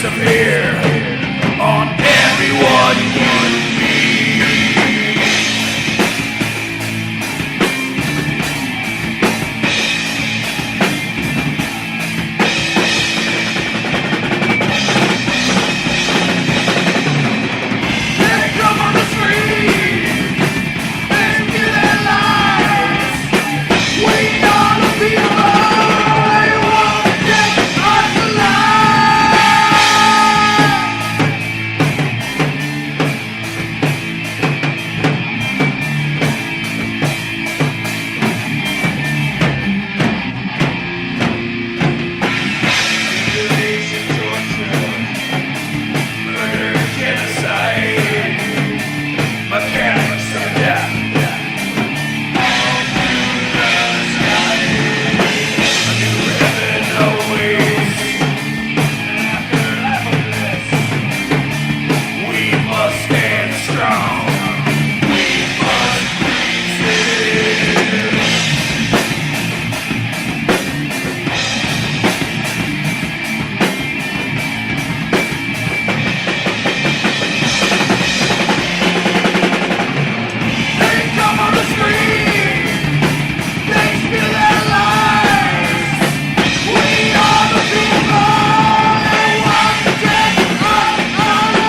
disappear on everyone you meet. They come on the street, they give their lives. We are the people, they want to take us alive. Mutilation, torture, murder, genocide, mechanics of death. All through the sky, a new heaven awaits. And after half of this, we must stand strong. We must resist. They come on the street, they spill their lives. We are the people, they want to take us alive.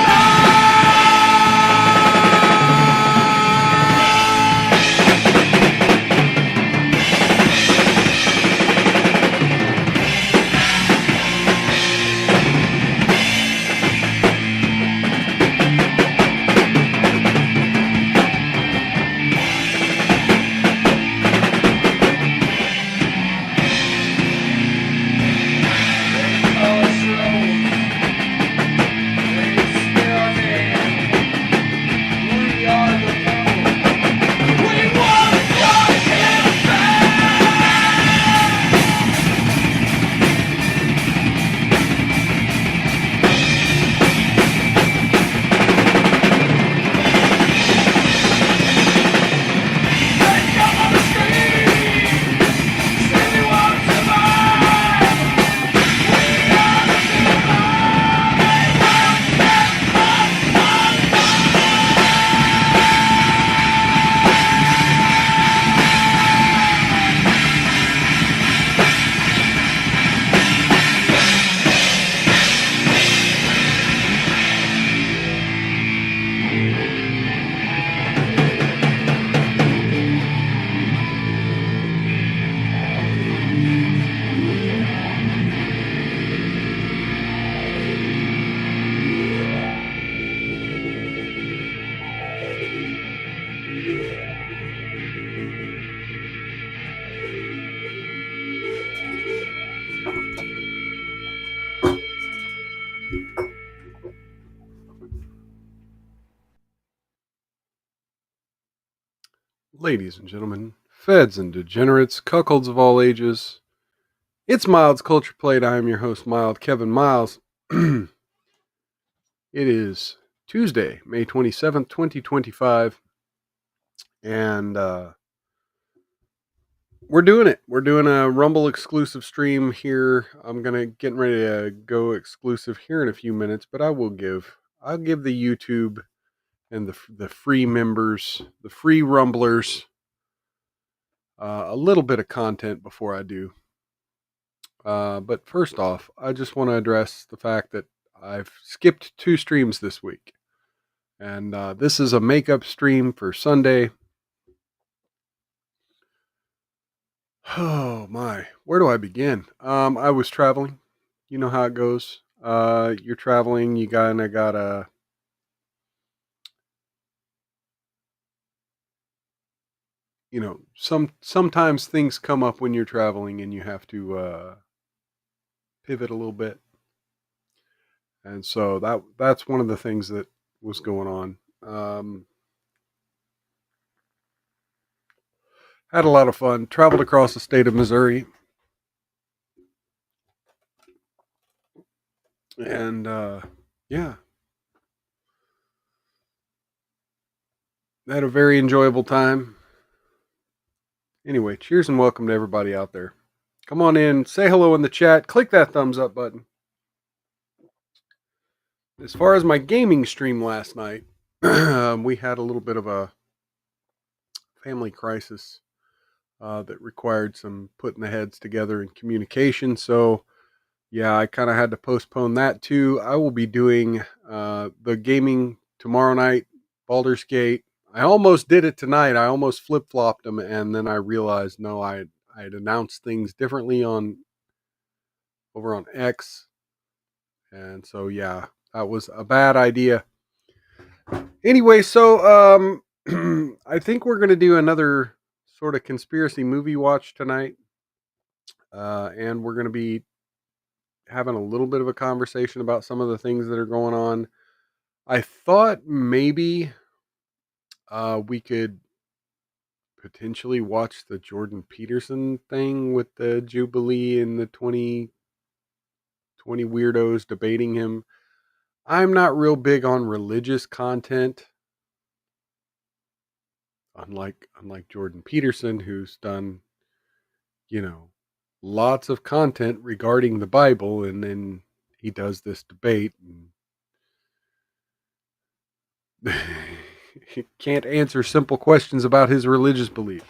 They call us rogues, they smear our name. We are the people, we want justice back. They come on the street, say they want to survive. We are the people, they want to take us Ladies and gentlemen, feds and degenerates, cuckolds of all ages, it's Mild's Culture Plate. I am your host, Mild Kevin Miles. It is Tuesday, May 27th, 2025, and we're doing it. We're doing a Rumble exclusive stream here. I'm getting ready to go exclusive here in a few minutes, but I'll give the YouTube and the free members, the free Rumblers, a little bit of content before I do. But first off, I just want to address the fact that I've skipped 2 streams this week. And this is a makeup stream for Sunday. Oh my, where do I begin? I was traveling. You know how it goes. You're traveling, you gotta sometimes things come up when you're traveling and you have to pivot a little bit. And so that's one of the things that was going on. Had a lot of fun. Traveled across the state of Missouri. And yeah. Had a very enjoyable time. Anyway, cheers and welcome to everybody out there. Come on in, say hello in the chat, click that thumbs up button. As far as my gaming stream last night, we had a little bit of a family crisis that required some putting the heads together and communication. So, yeah, I kind of had to postpone that too. I will be doing the gaming tomorrow night, Baldur's Gate. I almost did it tonight. I almost flip flopped them, and then I realized no, I had announced things differently on over on X, and so yeah, that was a bad idea. Anyway, so I think we're gonna do another sort of conspiracy movie watch tonight, and we're gonna be having a little bit of a conversation about some of the things that are going on. I thought maybe we could potentially watch the Jordan Peterson thing with the Jubilee and the 20 weirdos debating him. I'm not real big on religious content, unlike Jordan Peterson, who's done, you know, lots of content regarding the Bible, and then he does this debate and he can't answer simple questions about his religious belief.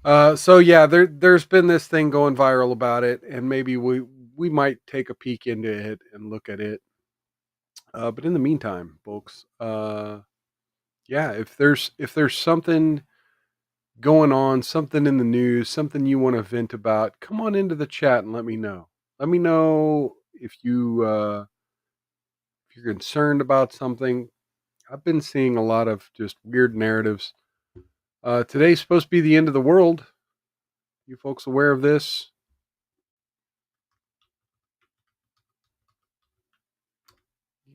So yeah, there's been this thing going viral about it, and maybe we might take a peek into it and look at it. But in the meantime, folks, yeah, if there's something going on, something in the news, something you want to vent about, come on into the chat and let me know. Let me know if you're concerned about something. I've been seeing a lot of just weird narratives. Today's supposed to be the end of the world. You folks aware of this?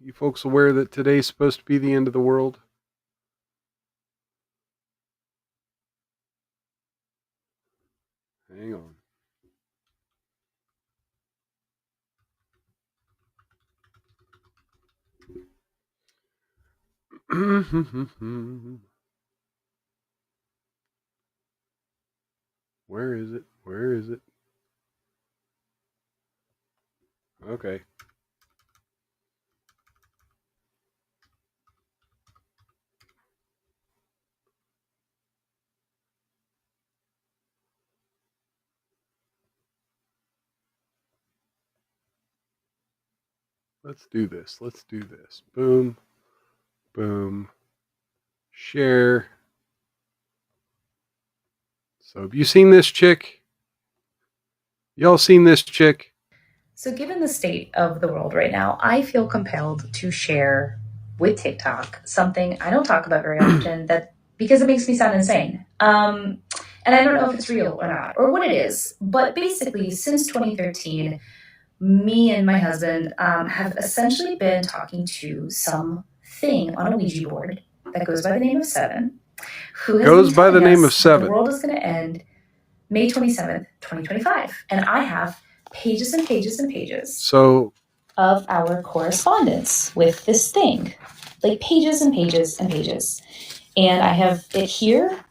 You folks aware that today's supposed to be the end of the world? Hang on. Where is it? Where is it? Okay. Let's do this. Let's do this. Boom. Boom. Share. So have you seen this chick? Y'all seen this chick? So, given the state of the world right now, I feel compelled to share with TikTok something I don't talk about very often that because it makes me sound insane. And I don't know if it's real or not or what it is, but basically, since 2013, me and my husband have essentially been talking to some thing on a Ouija board that goes by the name of Seven, who has Goes been by the telling name us of Seven. the world is going to end May 27th, 2025. And I have pages and pages and pages So of our correspondence with this thing, like pages and pages and pages. And I have it here,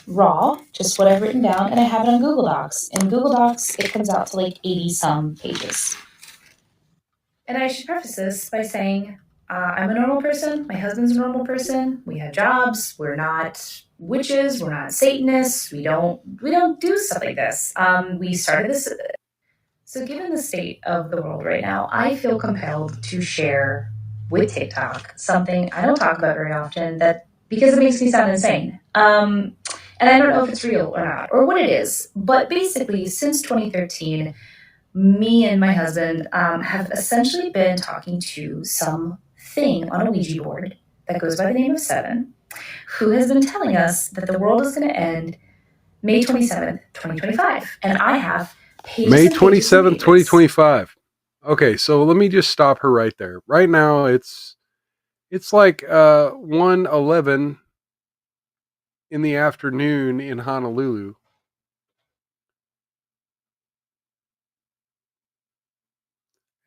raw, just what I've written down, and I have it on Google Docs. In Google Docs, it comes out to like 80 some pages. And I should preface this by saying I'm a normal person. My husband's a normal person. We have jobs. We're not witches. We're not Satanists. We don't do stuff like this. We started this. So, given the state of the world right now, I feel compelled to share with TikTok something I don't talk about very often that because it makes me sound insane. And I don't know if it's real or not or what it is, but basically, since 2013, me and my husband have essentially been talking to some thing on a Ouija board that goes by the name of Seven, who has been telling us that the world is going to end May 27th, 2025. And I have pages May and pages and 27th, pages. 2025. Okay, so let me just stop her right there. Right now it's like 1:11 in the afternoon in Honolulu.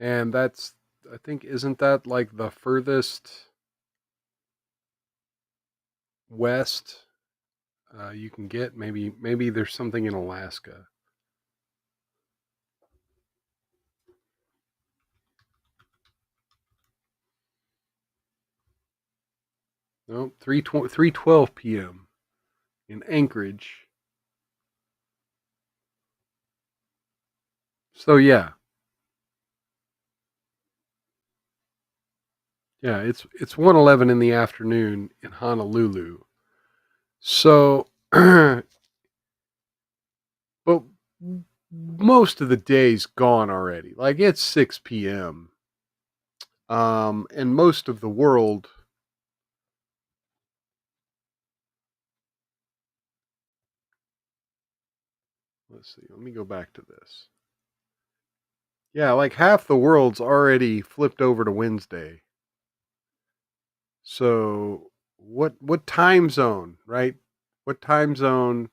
And that's, I think, isn't that like the furthest west you can get? Maybe there's something in Alaska. No, 3:12 p.m. in Anchorage. So yeah. Yeah, it's 1:11 in the afternoon in Honolulu. So but most of the day's gone already. Like it's 6 p.m. And most of the world, let's see, let me go back to this. Yeah, like half the world's already flipped over to Wednesday. So what time zone, right? What time zone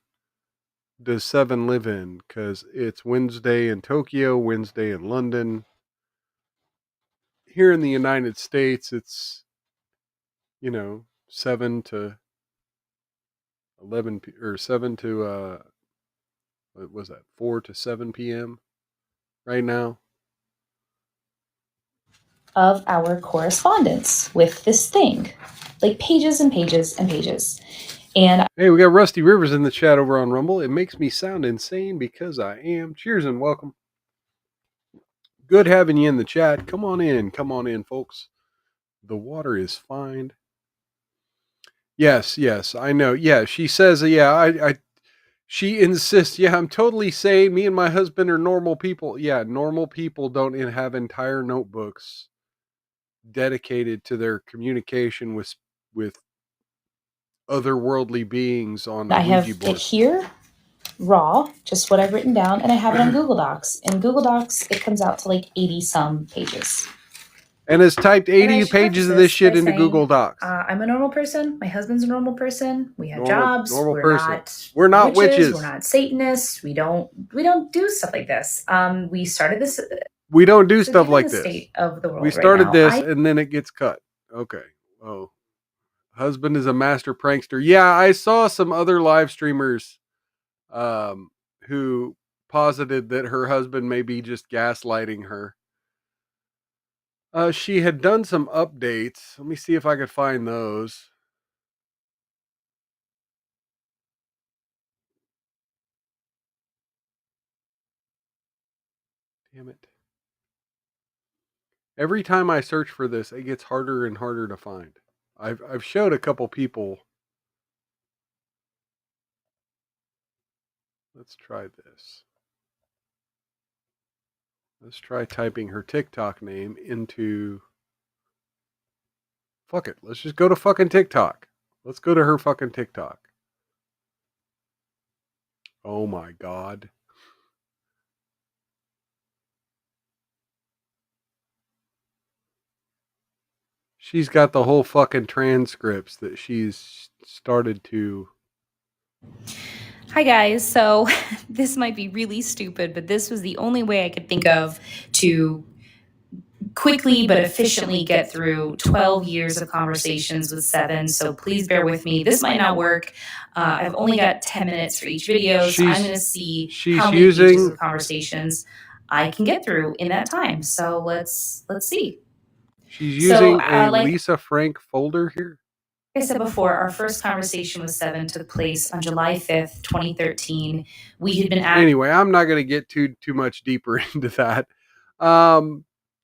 does 7 live in? Cuz it's Wednesday in Tokyo, Wednesday in London. Here in the United States, it's 7 to 11 or 7 to what was that? 4 to 7 p.m. right now. Of our correspondence with this thing, like pages and pages and pages. And Hey, we got Rusty Rivers in the chat over on Rumble. It makes me sound insane because I am. Cheers and welcome. Good having you in the chat. Come on in, folks. The water is fine. Yes, I know. Yeah, she says, yeah, she insists, yeah, I'm totally sane. Me and my husband are normal people. Yeah, normal people don't have entire notebooks dedicated to their communication with otherworldly beings on a I have Ouija it board. here, raw, just what I've written down, and I have it on Google Docs. In Google Docs, it comes out to like 80 some pages. And has typed And I 80 should pages preface of this this shit by into saying, Google Docs. I'm a normal person. My husband's a normal person. We have Normal jobs. We're person. not We're not witches. We're not Satanists. We don't do stuff like this. We started this. We don't do So stuff given like the this. state of the world We right started now, this and then it gets cut. Okay. Oh. Husband is a master prankster. Yeah, I saw some other live streamers who posited that her husband may be just gaslighting her. She had done some updates. Let me see if I could find those. Damn it. Every time I search for this, it gets harder and harder to find. I've showed a couple people. Let's try this. Let's try typing her TikTok name into. Fuck it. Let's just go to fucking TikTok. Let's go to her fucking TikTok. Oh my God. She's got the whole fucking transcripts that she's started to. Hi guys, so this might be really stupid, but this was the only way I could think of to quickly but efficiently get through 12 years of conversations with Seven. So please bear with me. This might not work. I've only got 10 minutes for each video, so I'm going to see how many pages of conversations I can get through in that time. So let's see. She's using a like Lisa Frank folder here. I said before, our first conversation with Seven took place on July 5th, 2013. We had been Anyway, I'm not going to get too much deeper into that.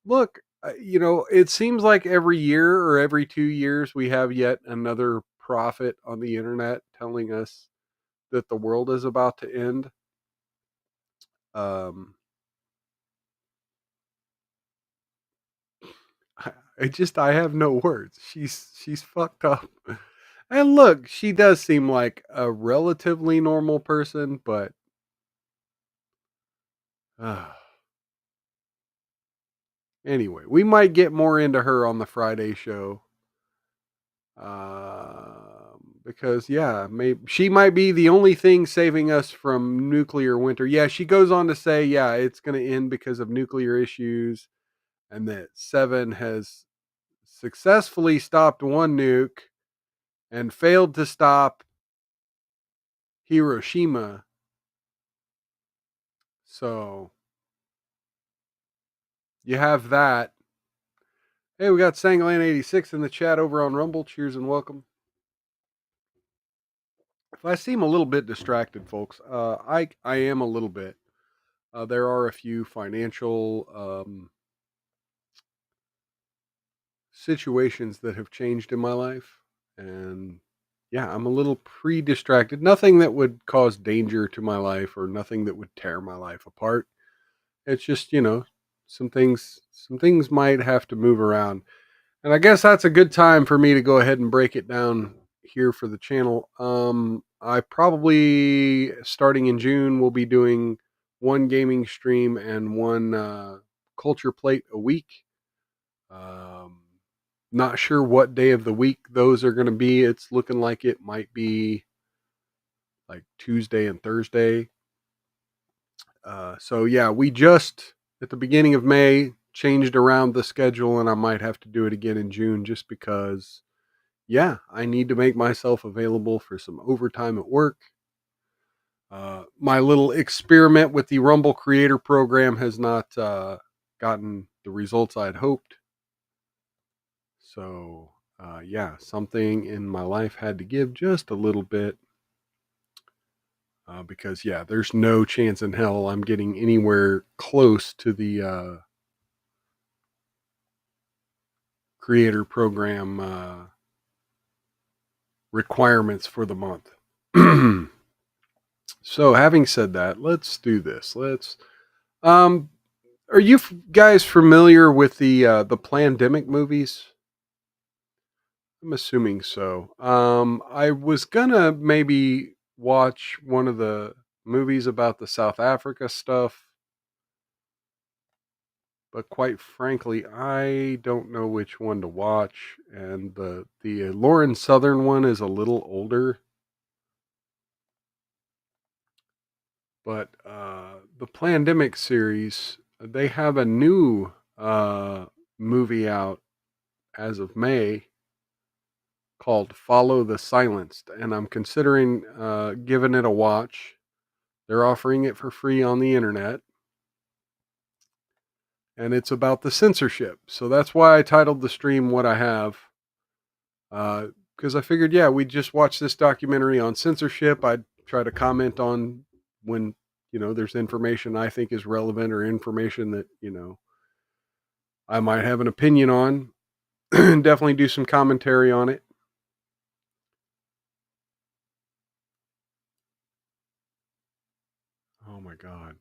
Look, it seems like every year or every 2 years we have yet another prophet on the internet telling us that the world is about to end. I have no words. She's fucked up. And look, she does seem like a relatively normal person, but anyway, we might get more into her on the Friday show. Because maybe she might be the only thing saving us from nuclear winter. Yeah, she goes on to say, yeah, it's going to end because of nuclear issues, and that Seven has successfully stopped one nuke and failed to stop Hiroshima. So you have that. Hey, we got Sanglan86 in the chat over on Rumble. Cheers and welcome. If I seem a little bit distracted, folks, I am a little bit. There are a few financial situations that have changed in my life, and yeah, I'm a little pre-distracted. Nothing that would cause danger to my life or nothing that would tear my life apart. It's just, some things might have to move around. And I guess that's a good time for me to go ahead and break it down here for the channel. I probably, starting in June, will be doing one gaming stream and one culture plate a week. Um, Not sure what day of the week those are going to be. It's looking like it might be like Tuesday and Thursday. So yeah, we just at the beginning of May changed around the schedule, and I might have to do it again in June just because, yeah, I need to make myself available for some overtime at work. My little experiment with the Rumble Creator Program has not gotten the results I'd hoped. So, yeah, something in my life had to give just a little bit. Because, yeah, there's no chance in hell I'm getting anywhere close to the creator program requirements for the month. So, having said that, let's do this. Are you guys familiar with the Plandemic movies? I'm assuming so. I was gonna maybe watch one of the movies about the South Africa stuff, but quite frankly, I don't know which one to watch. And the Lauren Southern one is a little older, but the Plandemic series, they have a new movie out as of May called Follow the Silenced, and I'm considering giving it a watch. They're offering it for free on the internet, and it's about the censorship. So that's why I titled the stream what I have, because I figured, yeah, we just watched this documentary on censorship. I'd try to comment on when there's information I think is relevant or information that I might have an opinion on. Definitely do some commentary on it. Oh my god.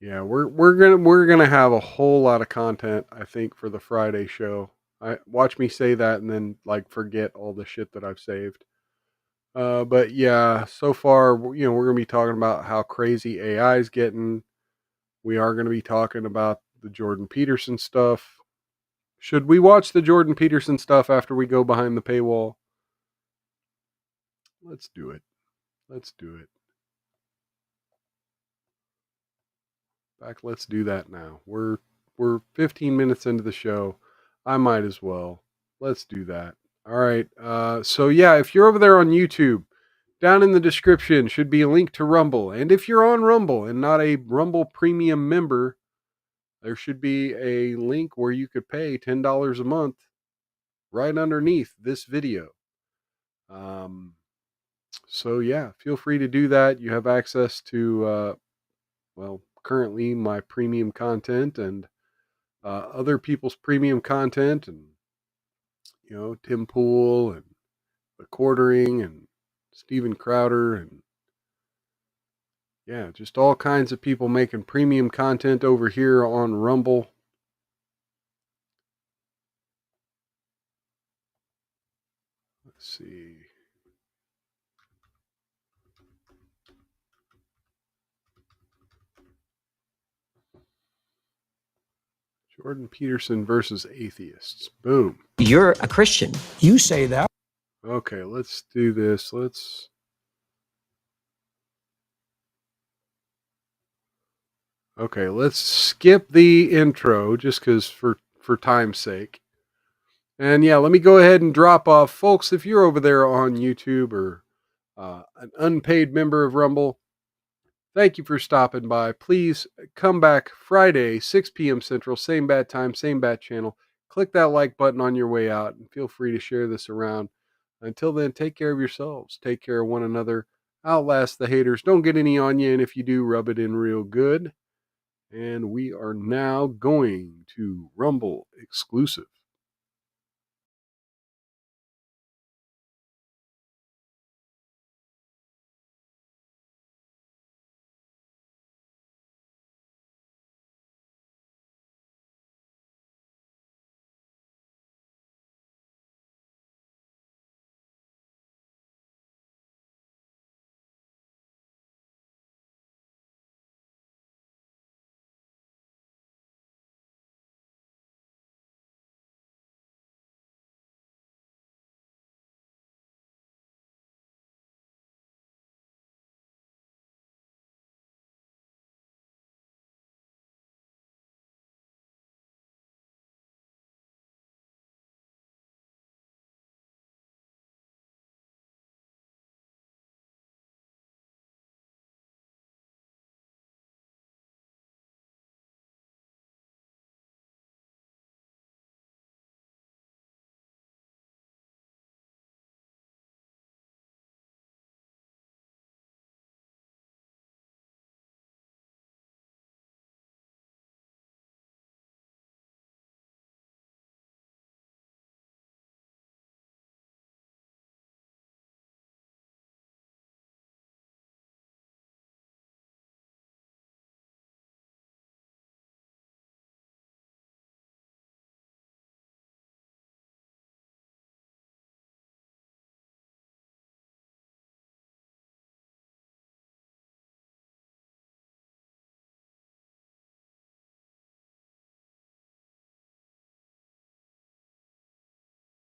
Yeah, we're gonna have a whole lot of content, I think, for the Friday show. I watch me say that and then like forget all the shit that I've saved. But yeah, so far, we're gonna be talking about how crazy AI is getting. We are gonna be talking about the Jordan Peterson stuff. Should we watch the Jordan Peterson stuff after we go behind the paywall? Let's do it. Let's do it. Let's do that now. We're 15 minutes into the show. I might as well. Let's do that. All right. So yeah, if you're over there on YouTube, down in the description should be a link to Rumble. And if you're on Rumble and not a Rumble Premium member, there should be a link where you could pay $10 a month right underneath this video. So yeah, feel free to do that. You have access to currently my premium content and other people's premium content, and Tim Pool and the Quartering and Steven Crowder, and yeah, just all kinds of people making premium content over here on Rumble. Let's see. Jordan Peterson versus atheists. Boom. You're a Christian. You say that. Okay, let's do this. Let's skip the intro just because for time's sake. And yeah, let me go ahead and drop off. Folks, if you're over there on YouTube or an unpaid member of Rumble, thank you for stopping by. Please come back Friday, 6 p.m. Central, same bad time, same bad channel. Click that like button on your way out and feel free to share this around. Until then, take care of yourselves. Take care of one another. Outlast the haters. Don't get any on you, and if you do, rub it in real good. And we are now going to Rumble exclusive.